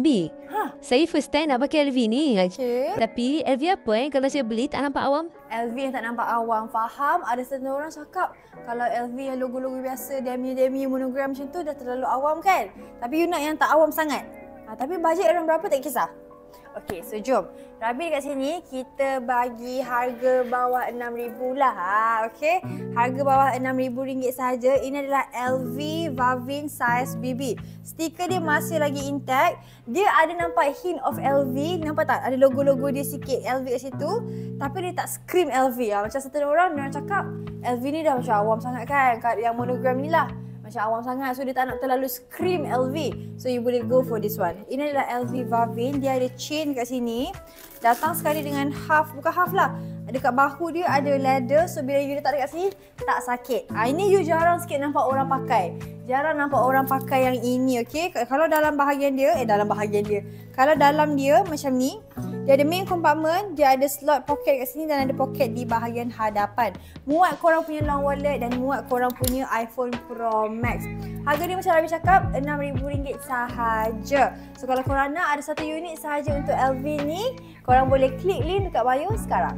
B, saya first time nak pakai LV ni. Okay. Tapi LV apa kalau saya beli tak nampak awam? LV yang tak nampak awam, faham? Ada setengah orang cakap kalau LV yang logo-logo biasa, demi monogram macam tu dah terlalu awam kan? Tapi you nak yang tak awam sangat. Tapi bajet orang berapa tak kisah. Okey, so jom. Rabi dekat sini kita bagi harga bawah RM6,000 lah. Okey. Harga bawah RM6,000 sahaja. Ini adalah LV Vavin size BB. Stiker dia masih lagi intact. Dia ada nampak hint of LV. Nampak tak? Ada logo-logo dia sikit LV kat situ. Tapi dia tak scream LV. Macam setengah orang cakap LV ni dah macam awam sangat kan. Yang monogram ni lah. Macam awam sangat, so dia tak nak terlalu scream LV. So you boleh go for this one. Ini adalah LV Vavin, dia ada chain kat sini. Datang sekali dengan half, bukan half lah. Dekat bahu dia ada leather, so bila you letak dekat sini, tak sakit. Ini you jarang sikit nampak orang pakai. Jarang nampak orang pakai yang ini, okay? Kalau dalam bahagian dia, kalau dalam dia macam ni, dia ada main compartment, dia ada slot pocket kat sini dan ada pocket di bahagian hadapan. Muat korang punya long wallet dan muat korang punya iPhone Pro Max. Harga dia macam Rabi cakap, RM6,000 sahaja. So kalau korang nak ada satu unit sahaja untuk LV ni, korang boleh klik link dekat bio sekarang.